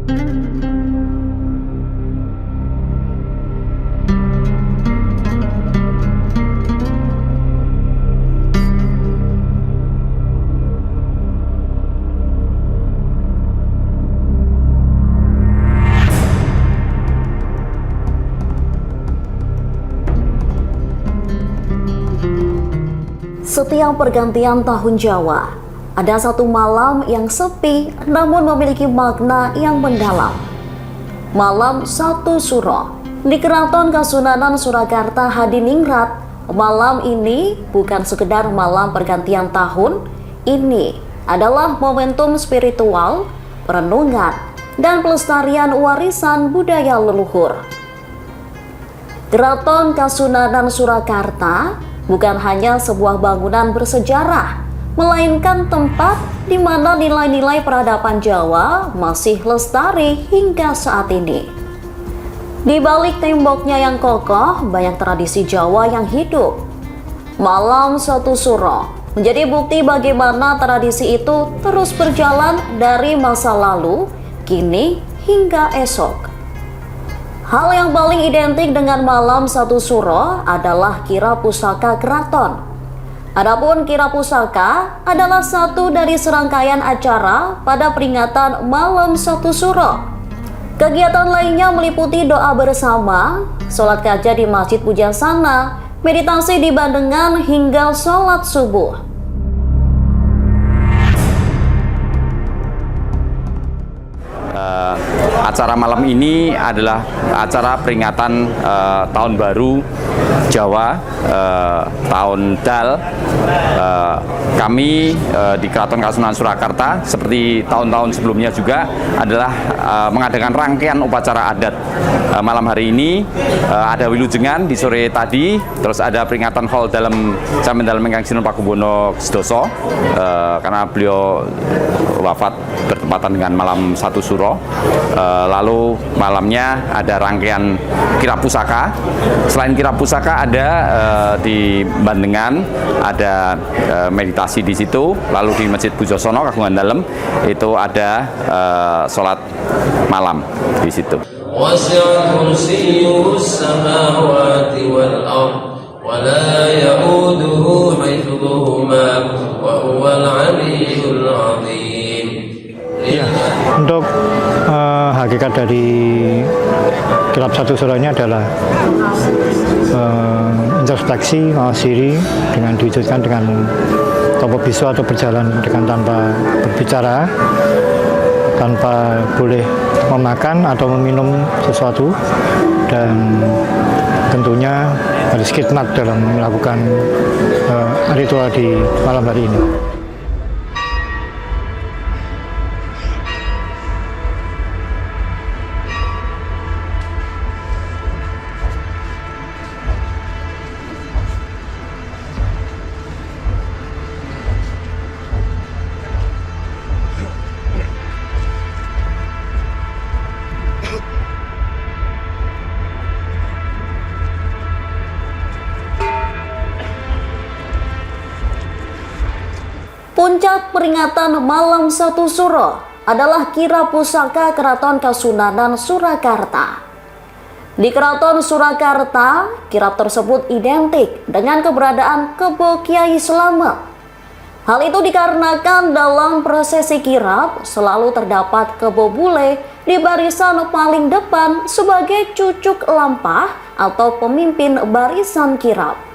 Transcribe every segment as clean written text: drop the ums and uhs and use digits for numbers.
Setiap pergantian tahun Jawa, ada satu malam yang sepi namun memiliki makna yang mendalam. Malam Satu Suro di Keraton Kasunanan Surakarta Hadiningrat. Malam ini bukan sekedar malam pergantian tahun, ini adalah momentum spiritual, perenungan, dan pelestarian warisan budaya leluhur. Keraton Kasunanan Surakarta bukan hanya sebuah bangunan bersejarah, melainkan tempat di mana nilai-nilai peradaban Jawa masih lestari hingga saat ini. Di balik temboknya yang kokoh, banyak tradisi Jawa yang hidup. Malam Satu Suro menjadi bukti bagaimana tradisi itu terus berjalan dari masa lalu, kini, hingga esok. Hal yang paling identik dengan malam Satu Suro adalah kira pusaka keraton. Adapun kira pusaka adalah satu dari serangkaian acara pada peringatan malam Satu Suro. Kegiatan lainnya meliputi doa bersama, sholat kaja di Masjid Pujansana, meditasi di Bandengan hingga sholat subuh. Acara malam ini adalah acara peringatan Tahun Baru Jawa, Tahun Dal. Kami di Keraton Kasunanan Surakarta, seperti tahun-tahun sebelumnya juga, adalah mengadakan rangkaian upacara adat. Malam hari ini ada wilujengan di sore tadi, terus ada peringatan haul dalam Zaman Dalam Ingkang Sinten Pakubono Sedoso, karena beliau wafat bertepatan dengan malam Satu Suro. Lalu malamnya ada rangkaian kirap pusaka. Selain kirap pusaka ada di Bandengan ada meditasi di situ. Lalu di Masjid Pujosono Kagungan Dalem itu ada sholat malam di situ. وَسِعَ كُرْسِيُّهُ السَّمَاوَاتِ وَالْأَرْضَ وَلَا يَئُودُهُ حِفْظُهُمَا وَهُوَ الْعَلِيُّ الْعَظِيمُ. Ya, untuk hakikat dari kirap Satu Suro ini adalah introspeksi mawas diri dengan diwujudkan dengan topo bisu atau berjalan dengan tanpa berbicara, tanpa boleh memakan atau meminum sesuatu, dan tentunya harus khidmat dalam melakukan ritual di malam hari ini. Puncak peringatan malam Satu Suro adalah kira pusaka Keraton Kasunanan Surakarta. Di Keraton Surakarta, kirap tersebut identik dengan keberadaan Kebo Kyai Slamet. Hal itu dikarenakan dalam prosesi kirap selalu terdapat kebo bule di barisan paling depan sebagai cucuk lampah atau pemimpin barisan kirap.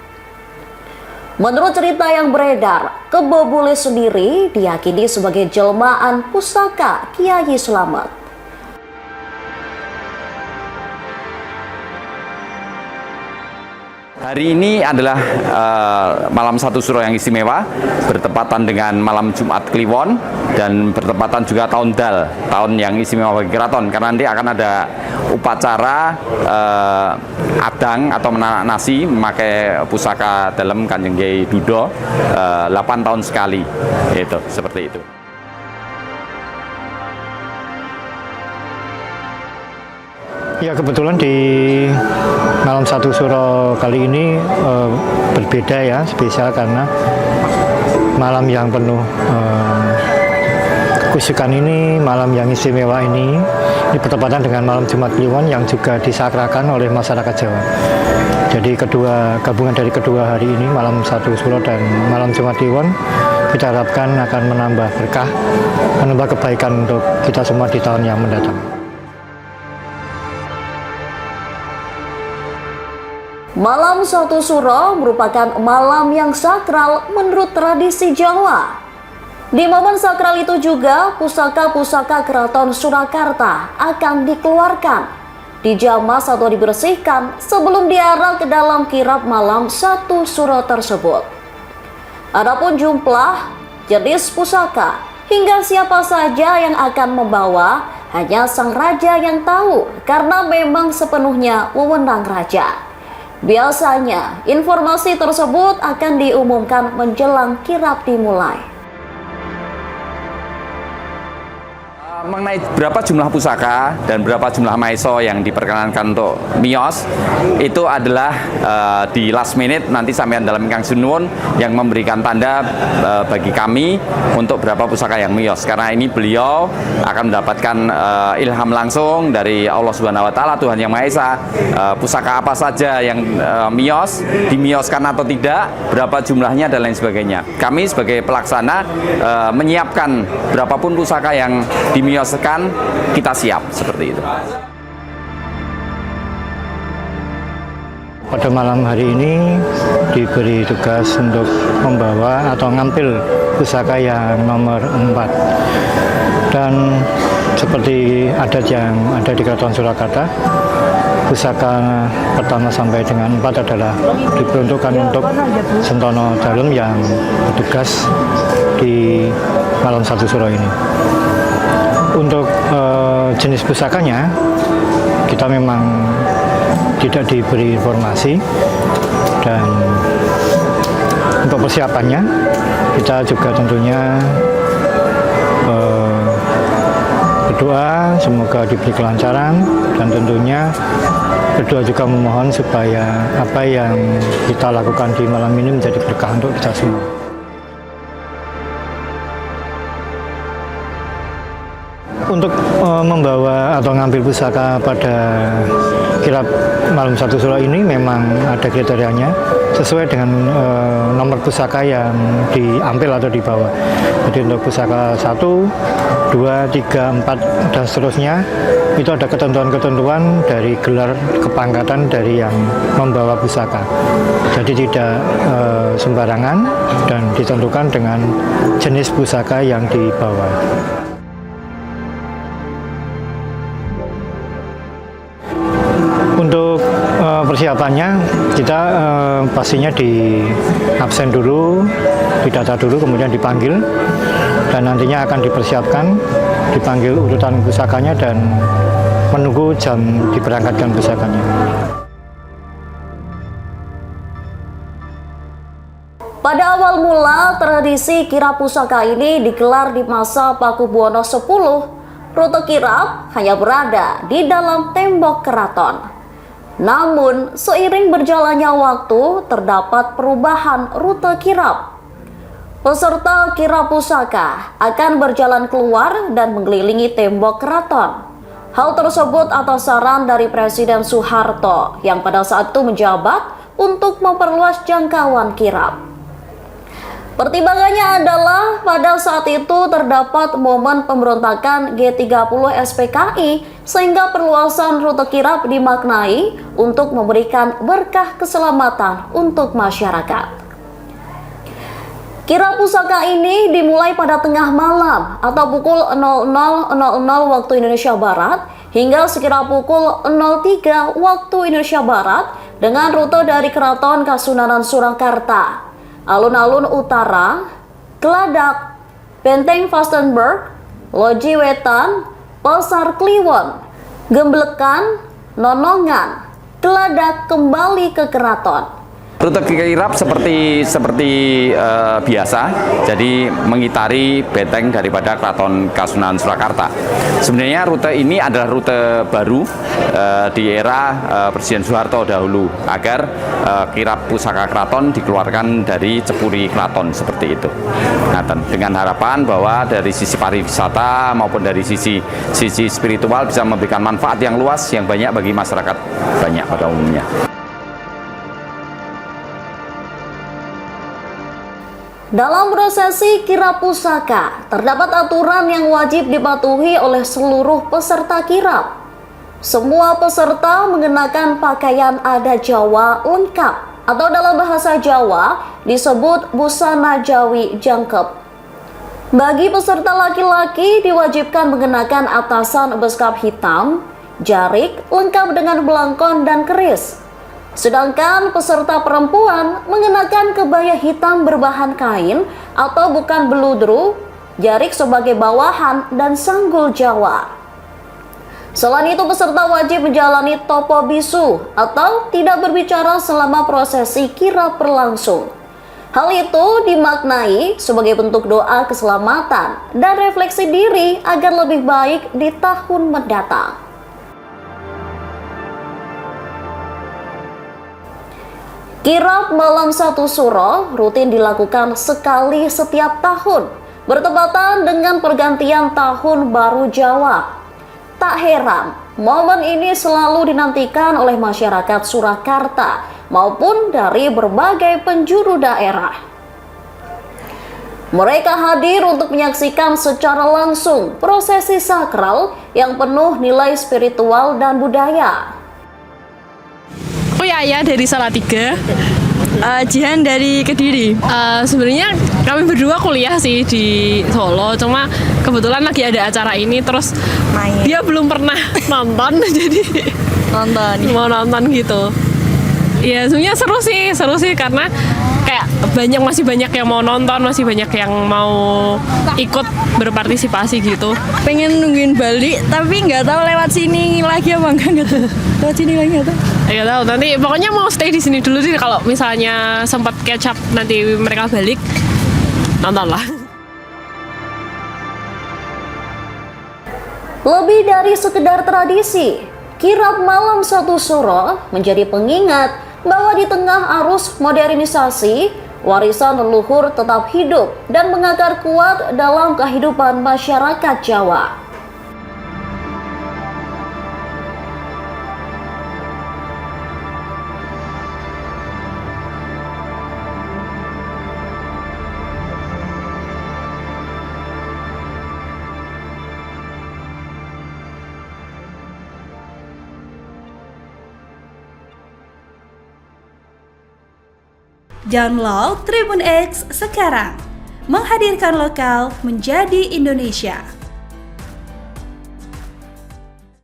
Menurut cerita yang beredar, Kebo Bule sendiri diyakini sebagai jelmaan pusaka Kyai Slamet. Hari ini adalah malam Satu Suro yang istimewa, bertepatan dengan malam Jumat Kliwon dan bertepatan juga tahun Dal, tahun yang istimewa bagi keraton, karena nanti akan ada upacara adang atau menanak nasi memakai pusaka dalam Kanjeng Kyai Dudo 8 tahun sekali, itu seperti itu. Ya, kebetulan di malam Satu Suro kali ini berbeda ya, spesial karena malam yang penuh kusyukan ini, malam yang istimewa ini bertepatan dengan malam Jumat Kliwon yang juga disakrakan oleh masyarakat Jawa. Jadi gabungan dari kedua hari ini, malam 1 Suro dan malam Jumat Kliwon, kita harapkan akan menambah berkah, menambah kebaikan untuk kita semua di tahun yang mendatang. Malam 1 Suro merupakan malam yang sakral menurut tradisi Jawa. Di momen sakral itu juga pusaka-pusaka Keraton Surakarta akan dikeluarkan, dijamas atau dibersihkan sebelum diarak ke dalam kirap malam 1 Suro tersebut. Adapun jumlah, jenis pusaka, hingga siapa saja yang akan membawa, hanya sang raja yang tahu karena memang sepenuhnya wewenang raja. Biasanya, informasi tersebut akan diumumkan menjelang kirap dimulai. Mengenai berapa jumlah pusaka dan berapa jumlah maeso yang diperkenankan untuk miyos, itu adalah di last minute nanti sampean dalam Kang Sunuwun yang memberikan tanda bagi kami untuk berapa pusaka yang miyos, karena ini beliau akan mendapatkan ilham langsung dari Allah Subhanahu wa Ta'ala, Tuhan Yang Maha Esa, pusaka apa saja yang miyos, dimioskan atau tidak, berapa jumlahnya dan lain sebagainya. Kami sebagai pelaksana menyiapkan berapapun pusaka yang dimioskan, kita siap seperti itu. Pada malam hari ini diberi tugas untuk membawa atau ngambil pusaka yang nomor 4. Dan seperti adat yang ada di Keraton Surakarta, pusaka pertama sampai dengan 4 adalah diperuntukkan untuk Sentono Dalem yang bertugas di malam 1 Suro ini. Untuk jenis pusakanya, kita memang tidak diberi informasi, dan untuk persiapannya kita juga tentunya berdoa semoga diberi kelancaran, dan tentunya berdoa juga memohon supaya apa yang kita lakukan di malam ini menjadi berkah untuk kita semua. Untuk membawa atau ngambil pusaka pada kirap malam 1 Suro ini memang ada kriterianya sesuai dengan nomor pusaka yang diambil atau dibawa. Jadi untuk pusaka 1, 2, 3, 4 dan seterusnya itu ada ketentuan-ketentuan dari gelar kepangkatan dari yang membawa pusaka. Jadi tidak sembarangan dan ditentukan dengan jenis pusaka yang dibawa. Untuk persiapannya kita pastinya di absen dulu, didata dulu, kemudian dipanggil, dan nantinya akan dipersiapkan, dipanggil urutan pusakanya dan menunggu jam diberangkatkan pusakanya. Pada awal mula, tradisi kirap pusaka ini digelar di masa Pakubuwono X. Rute kirap hanya berada di dalam tembok keraton. Namun, seiring berjalannya waktu, terdapat perubahan rute kirap. Peserta kirap pusaka akan berjalan keluar dan mengelilingi tembok keraton. Hal tersebut atas saran dari Presiden Soeharto yang pada saat itu menjabat untuk memperluas jangkauan kirap. Pertimbangannya adalah pada saat itu terdapat momen pemberontakan G30 SPKI sehingga perluasan rute kirap dimaknai untuk memberikan berkah keselamatan untuk masyarakat. Kirap pusaka ini dimulai pada tengah malam atau pukul 00.00 waktu Indonesia Barat hingga sekira pukul 03 waktu Indonesia Barat dengan rute dari Keraton Kasunanan Surakarta, Alun-Alun Utara, Geladak, Benteng Vastenburg, Loji Wetan, Pasar Kliwon, Gemblekan, Nonongan, Geladak kembali ke keraton. Rute kirap seperti biasa, jadi mengitari benteng daripada Keraton Kasunanan Surakarta. Sebenarnya rute ini adalah rute baru di era Presiden Soeharto dahulu, agar kirap pusaka keraton dikeluarkan dari cepuri keraton seperti itu. Nah, dengan harapan bahwa dari sisi pariwisata maupun dari sisi spiritual bisa memberikan manfaat yang luas, yang banyak bagi masyarakat banyak pada umumnya. Dalam prosesi kirap pusaka, terdapat aturan yang wajib dipatuhi oleh seluruh peserta kirap. Semua peserta mengenakan pakaian adat Jawa lengkap, atau dalam bahasa Jawa disebut busana Jawi jangkep. Bagi peserta laki-laki diwajibkan mengenakan atasan beskap hitam, jarik lengkap dengan belangkon dan keris. Sedangkan peserta perempuan mengenakan kebaya hitam berbahan kain atau bukan beludru, jarik sebagai bawahan, dan sanggul Jawa. Selain itu, peserta wajib menjalani topo bisu atau tidak berbicara selama prosesi kirap berlangsung. Hal itu dimaknai sebagai bentuk doa keselamatan dan refleksi diri agar lebih baik di tahun mendatang. Kirap Malam Satu Suro rutin dilakukan sekali setiap tahun, bertepatan dengan pergantian Tahun Baru Jawa. Tak heran, momen ini selalu dinantikan oleh masyarakat Surakarta maupun dari berbagai penjuru daerah. Mereka hadir untuk menyaksikan secara langsung prosesi sakral yang penuh nilai spiritual dan budaya. Aku Yaya dari Salatiga, Jihan dari Kediri. Sebenarnya kami berdua kuliah sih di Solo, cuma kebetulan lagi ada acara ini, terus dia belum pernah nonton, jadi mau nonton gitu. Ya sebenarnya seru sih karena kayak masih banyak yang mau nonton, masih banyak yang mau ikut berpartisipasi gitu. Pengen nungguin balik tapi nggak tahu lewat sini lagi apa enggak tahu. Lewat sini lagi nggak tahu. Nggak tahu, nanti pokoknya mau stay di sini dulu sih, kalau misalnya sempat catch up nanti mereka balik, nontonlah. Lebih dari sekedar tradisi, kirap Malam Satu Suro menjadi pengingat bahwa di tengah arus modernisasi, warisan leluhur tetap hidup dan mengakar kuat dalam kehidupan masyarakat Jawa. Download Tribun X sekarang, menghadirkan lokal menjadi Indonesia.